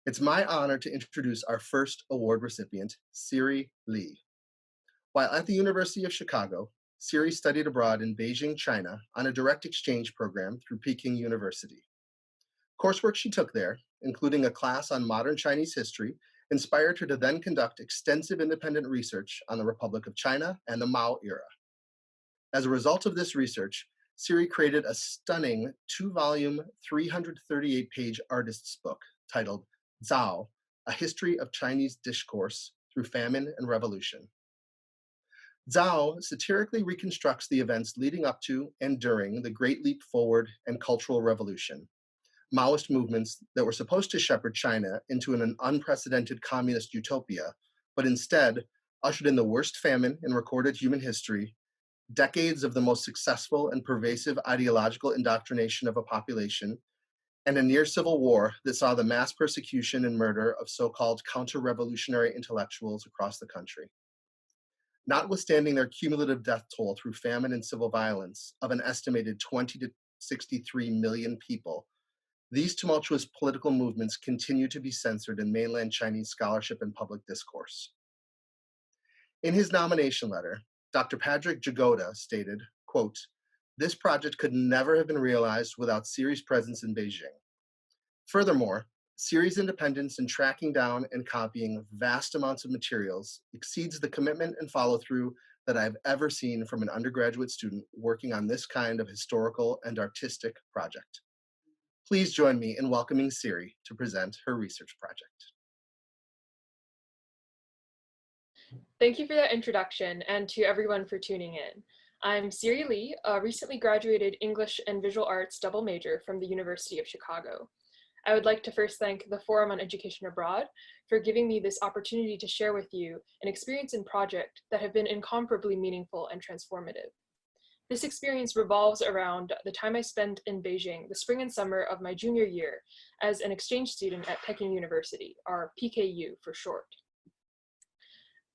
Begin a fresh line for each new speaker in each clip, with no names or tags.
It's my honor to introduce our first award recipient, Siri Lee. While at the University of Chicago, Siri studied abroad in Beijing, China on a direct exchange program through Peking University. Coursework she took there, including a class on modern Chinese history, inspired her to then conduct extensive independent research on the Republic of China and the Mao era. As a result of this research, Siri created a stunning 2-volume, 338-page artist's book titled Zhao, A History of Chinese Discourse Through Famine and Revolution. Zhao satirically reconstructs the events leading up to and during the Great Leap Forward and Cultural Revolution, Maoist movements that were supposed to shepherd China into an unprecedented communist utopia, but instead ushered in the worst famine in recorded human history, decades of the most successful and pervasive ideological indoctrination of a population, and a near civil war that saw the mass persecution and murder of so-called counter-revolutionary intellectuals across the country. Notwithstanding their cumulative death toll through famine and civil violence of an estimated 20 to 63 million people, these tumultuous political movements continue to be censored in mainland Chinese scholarship and public discourse. In his nomination letter, Dr. Patrick Jagoda stated, quote, "This project could never have been realized without Siri's presence in Beijing. Furthermore, Siri's independence in tracking down and copying vast amounts of materials exceeds the commitment and follow-through that I've ever seen from an undergraduate student working on this kind of historical and artistic project. Please join me in welcoming Siri to present her research project."
Thank you for that introduction, and to everyone for tuning in. I'm Siri Lee, a recently graduated English and Visual Arts double major from the University of Chicago. I would like to first thank the Forum on Education Abroad for giving me this opportunity to share with you an experience and project that have been incomparably meaningful and transformative. This experience revolves around the time I spent in Beijing the spring and summer of my junior year as an exchange student at Peking University, or PKU for short.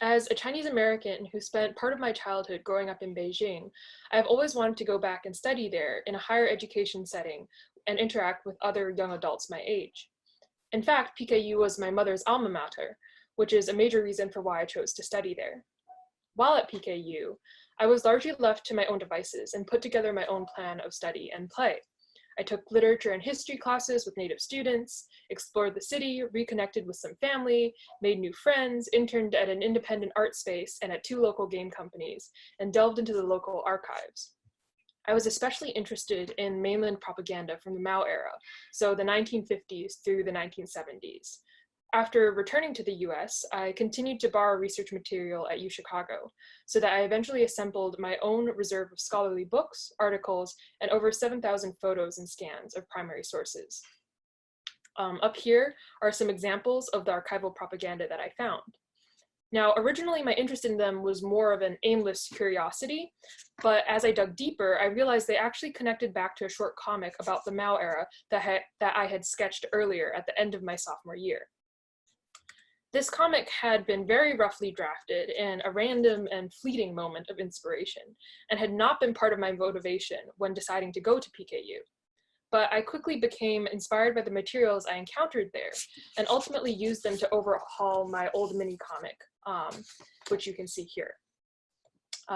As a Chinese American who spent part of my childhood growing up in Beijing, I have always wanted to go back and study there in a higher education setting and interact with other young adults my age. In fact, PKU was my mother's alma mater, which is a major reason for why I chose to study there. While at PKU, I was largely left to my own devices and put together my own plan of study and play. I took literature and history classes with native students, explored the city, reconnected with some family, made new friends, interned at an independent art space and at 2 local game companies, and delved into the local archives. I was especially interested in mainland propaganda from the Mao era, so the 1950s through the 1970s. After returning to the US, I continued to borrow research material at UChicago, so that I eventually assembled my own reserve of scholarly books, articles, and over 7,000 photos and scans of primary sources. Up here are some examples of the archival propaganda that I found. Now, originally my interest in them was more of an aimless curiosity, but as I dug deeper, I realized they actually connected back to a short comic about the Mao era that I had sketched earlier at the end of my sophomore year. This comic had been very roughly drafted in a random and fleeting moment of inspiration, and had not been part of my motivation when deciding to go to PKU. But I quickly became inspired by the materials I encountered there, and ultimately used them to overhaul my old mini comic, which you can see here.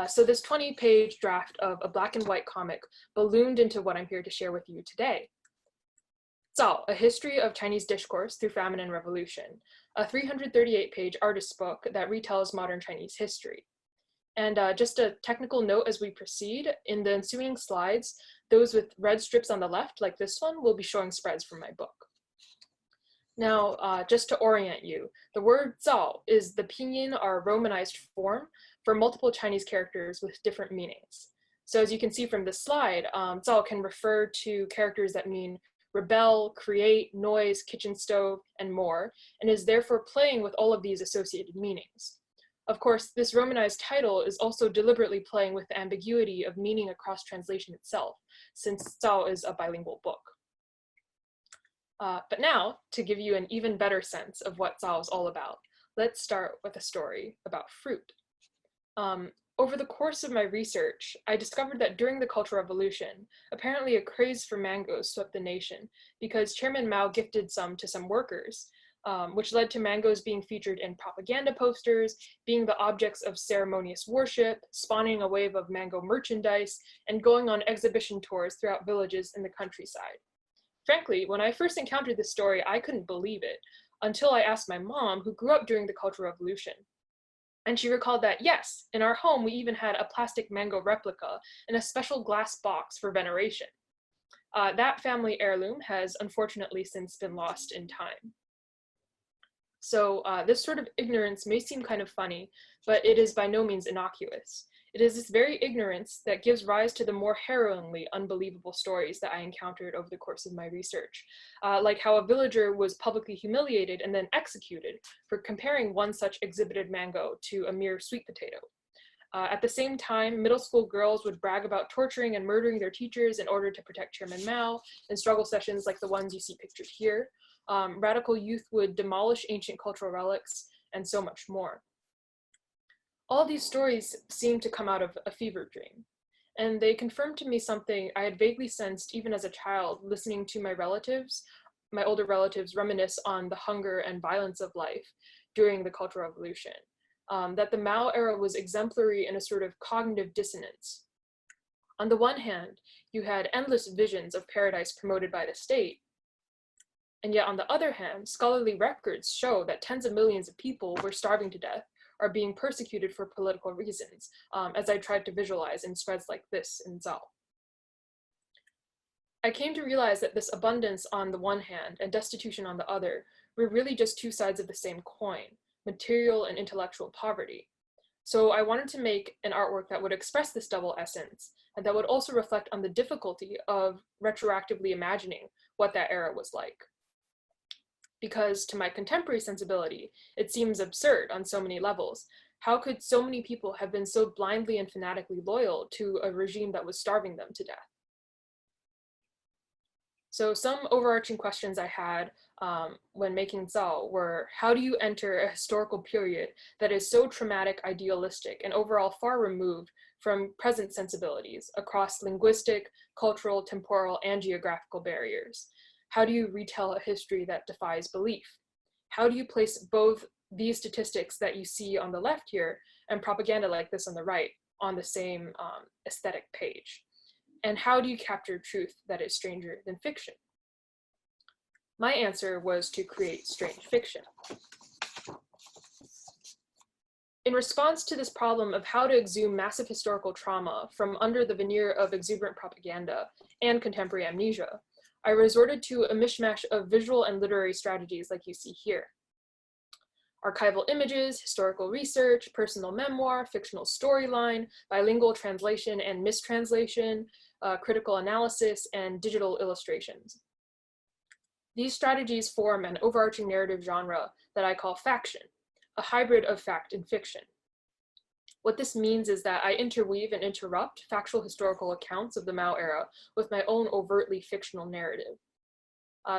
So this 20-page draft of a black and white comic ballooned into what I'm here to share with you today. Zhao, A History of Chinese Discourse Through Famine and Revolution, a 338-page artist's book that retells modern Chinese history. And just a technical note as we proceed, in the ensuing slides, those with red strips on the left, like this one, will be showing spreads from my book. Now, just to orient you, the word Zhao is the pinyin or romanized form for multiple Chinese characters with different meanings. So as you can see from this slide, Zhao can refer to characters that mean rebel, create, noise, kitchen stove, and more, and is therefore playing with all of these associated meanings. Of course, this romanized title is also deliberately playing with the ambiguity of meaning across translation itself, since Zhao is a bilingual book. But now, to give you an even better sense of what Zhao is all about, let's start with a story about fruit. Over the course of my research, I discovered that during the Cultural Revolution, apparently a craze for mangoes swept the nation because Chairman Mao gifted some to some workers, which led to mangoes being featured in propaganda posters, being the objects of ceremonious worship, spawning a wave of mango merchandise, and going on exhibition tours throughout villages in the countryside. Frankly, when I first encountered this story, I couldn't believe it until I asked my mom, who grew up during the Cultural Revolution. And she recalled that, yes, in our home, we even had a plastic mango replica in a special glass box for veneration. That family heirloom has unfortunately since been lost in time. So this sort of ignorance may seem kind of funny, but it is by no means innocuous. It is this very ignorance that gives rise to the more harrowingly unbelievable stories that I encountered over the course of my research, like how a villager was publicly humiliated and then executed for comparing one such exhibited mango to a mere sweet potato. At the same time, middle school girls would brag about torturing and murdering their teachers in order to protect Chairman Mao in struggle sessions like the ones you see pictured here. Radical youth would demolish ancient cultural relics, and so much more. All these stories seem to come out of a fever dream, and they confirmed to me something I had vaguely sensed even as a child, listening to my older relatives reminisce on the hunger and violence of life during the Cultural Revolution, that the Mao era was exemplary in a sort of cognitive dissonance. On the one hand, you had endless visions of paradise promoted by the state, and yet on the other hand, scholarly records show that tens of millions of people were starving to death, are being persecuted for political reasons, as I tried to visualize in spreads like this in Zhao. I came to realize that this abundance on the one hand and destitution on the other were really just two sides of the same coin, material and intellectual poverty. So I wanted to make an artwork that would express this double essence, and that would also reflect on the difficulty of retroactively imagining what that era was like. Because to my contemporary sensibility, it seems absurd on so many levels. How could so many people have been so blindly and fanatically loyal to a regime that was starving them to death? So some overarching questions I had when making Zhao were, how do you enter a historical period that is so traumatic, idealistic, and overall far removed from present sensibilities across linguistic, cultural, temporal, and geographical barriers? How do you retell a history that defies belief? How do you place both these statistics that you see on the left here and propaganda like this on the right on the same aesthetic page? And how do you capture truth that is stranger than fiction? My answer was to create strange fiction. In response to this problem of how to exhume massive historical trauma from under the veneer of exuberant propaganda and contemporary amnesia, I resorted to a mishmash of visual and literary strategies like you see here. Archival images, historical research, personal memoir, fictional storyline, bilingual translation and mistranslation, critical analysis, and digital illustrations. These strategies form an overarching narrative genre that I call faction, a hybrid of fact and fiction. What this means is that I interweave and interrupt factual historical accounts of the Mao era with my own overtly fictional narrative.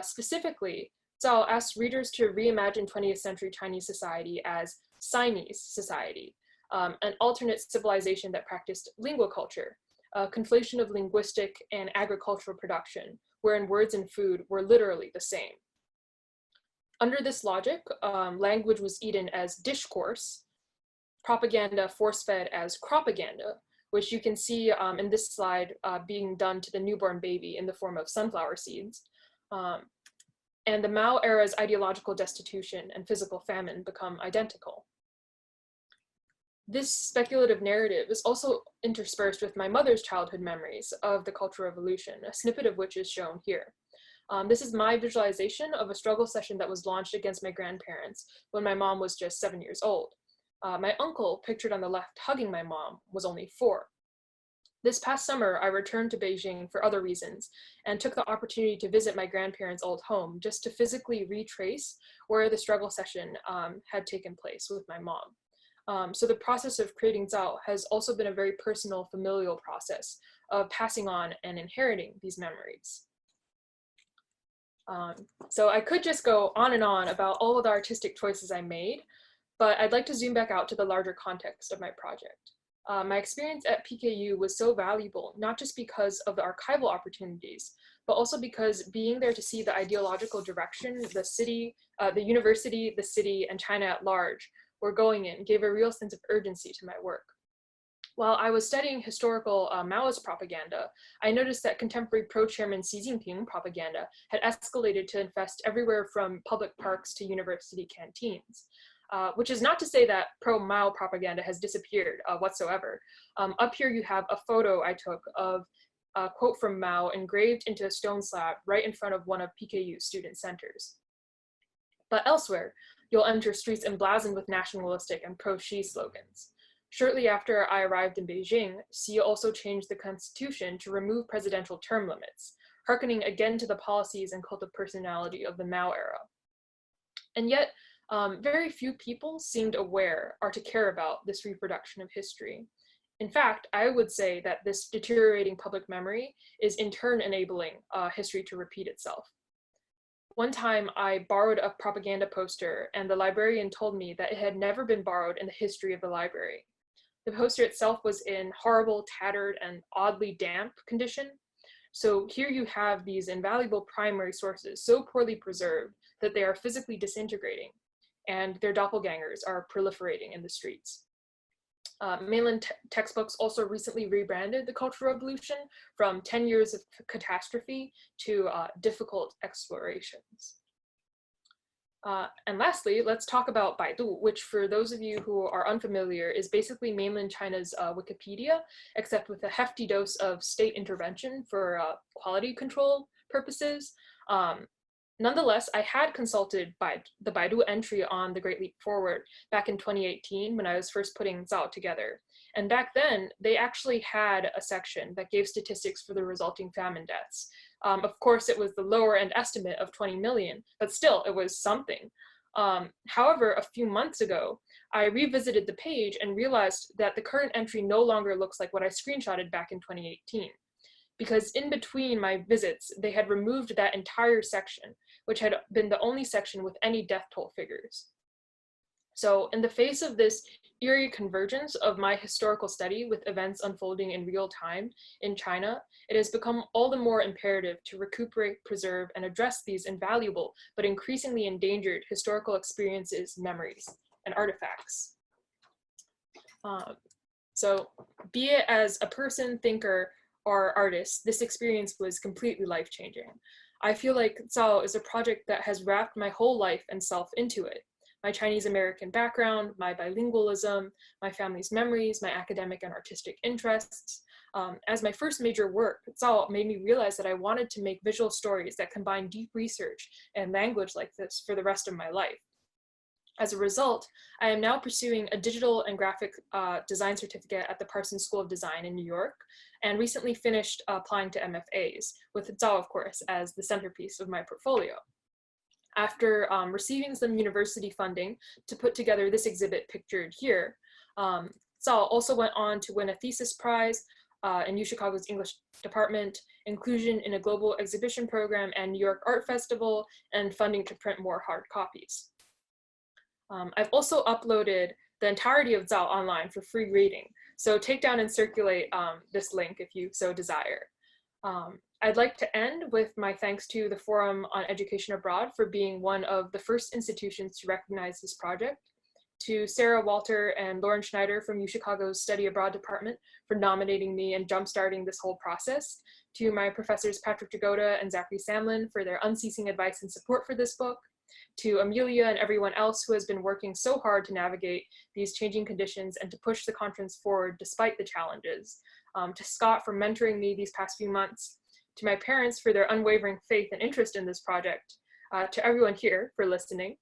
Specifically, Zhao asks readers to reimagine 20th century Chinese society as Siamese society, an alternate civilization that practiced lingua culture, a conflation of linguistic and agricultural production, wherein words and food were literally the same. Under this logic, language was eaten as discourse, propaganda force-fed as cropaganda, which you can see in this slide being done to the newborn baby in the form of sunflower seeds. And the Mao era's ideological destitution and physical famine become identical. This speculative narrative is also interspersed with my mother's childhood memories of the Cultural Revolution, a snippet of which is shown here. This is my visualization of a struggle session that was launched against my grandparents when my mom was just 7 years old. My uncle, pictured on the left hugging my mom, was only 4. This past summer, I returned to Beijing for other reasons and took the opportunity to visit my grandparents' old home just to physically retrace where the struggle session had taken place with my mom. So the process of creating Zhao has also been a very personal, familial process of passing on and inheriting these memories. So I could just go on and on about all of the artistic choices I made, but I'd like to zoom back out to the larger context of my project. My experience at PKU was so valuable, not just because of the archival opportunities, but also because being there to see the ideological direction the university, the city, and China at large were going in gave a real sense of urgency to my work. While I was studying historical Maoist propaganda, I noticed that contemporary pro-chairman Xi Jinping propaganda had escalated to infest everywhere from public parks to university canteens. Which is not to say that pro-Mao propaganda has disappeared whatsoever. Up here you have a photo I took of a quote from Mao engraved into a stone slab right in front of one of PKU's student centers. But elsewhere, you'll enter streets emblazoned with nationalistic and pro-Xi slogans. Shortly after I arrived in Beijing, Xi also changed the constitution to remove presidential term limits, hearkening again to the policies and cult of personality of the Mao era. And yet, very few people seemed aware or to care about this reproduction of history. In fact, I would say that this deteriorating public memory is in turn enabling history to repeat itself. One time I borrowed a propaganda poster and the librarian told me that it had never been borrowed in the history of the library. The poster itself was in horrible, tattered, and oddly damp condition. So here you have these invaluable primary sources so poorly preserved that they are physically disintegrating, and their doppelgangers are proliferating in the streets. Mainland textbooks also recently rebranded the Cultural Revolution from 10 years of catastrophe to difficult explorations. And lastly, let's talk about Baidu, which for those of you who are unfamiliar is basically mainland China's Wikipedia, except with a hefty dose of state intervention for quality control purposes. Nonetheless, I had consulted the Baidu entry on the Great Leap Forward back in 2018 when I was first putting Zao together. And back then, they actually had a section that gave statistics for the resulting famine deaths. Of course, it was the lower end estimate of 20 million, but still, it was something. However, a few months ago, I revisited the page and realized that the current entry no longer looks like what I screenshotted back in 2018. Because in between my visits, they had removed that entire section, which had been the only section with any death toll figures. So in the face of this eerie convergence of my historical study with events unfolding in real time in China, it has become all the more imperative to recuperate, preserve, and address these invaluable but increasingly endangered historical experiences, memories, and artifacts. So be it as a person, thinker, or artist, this experience was completely life-changing. I feel like Zao is a project that has wrapped my whole life and self into it. My Chinese American background, my bilingualism, my family's memories, my academic and artistic interests. As my first major work, Zao made me realize that I wanted to make visual stories that combine deep research and language like this for the rest of my life. As a result, I am now pursuing a digital and graphic design certificate at the Parsons School of Design in New York, and recently finished applying to MFAs, with Zao, of course, as the centerpiece of my portfolio. After receiving some university funding to put together this exhibit pictured here, Zao also went on to win a thesis prize in UChicago's English department, inclusion in a global exhibition program and New York Art Festival, and funding to print more hard copies. I've also uploaded the entirety of Zao online for free reading, so take down and circulate this link if you so desire. I'd like to end with my thanks to the Forum on Education Abroad for being one of the first institutions to recognize this project, to Sarah Walter and Lauren Schneider from UChicago's Study Abroad Department for nominating me and jumpstarting this whole process, to my professors Patrick Jagoda and Zachary Samlin for their unceasing advice and support for this book, to Amelia and everyone else who has been working so hard to navigate these changing conditions and to push the conference forward despite the challenges, to Scott for mentoring me these past few months, to my parents for their unwavering faith and interest in this project, to everyone here for listening,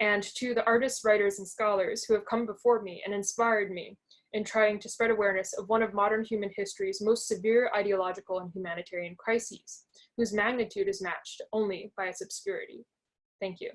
and to the artists, writers, and scholars who have come before me and inspired me in trying to spread awareness of one of modern human history's most severe ideological and humanitarian crises, whose magnitude is matched only by its obscurity. Thank you.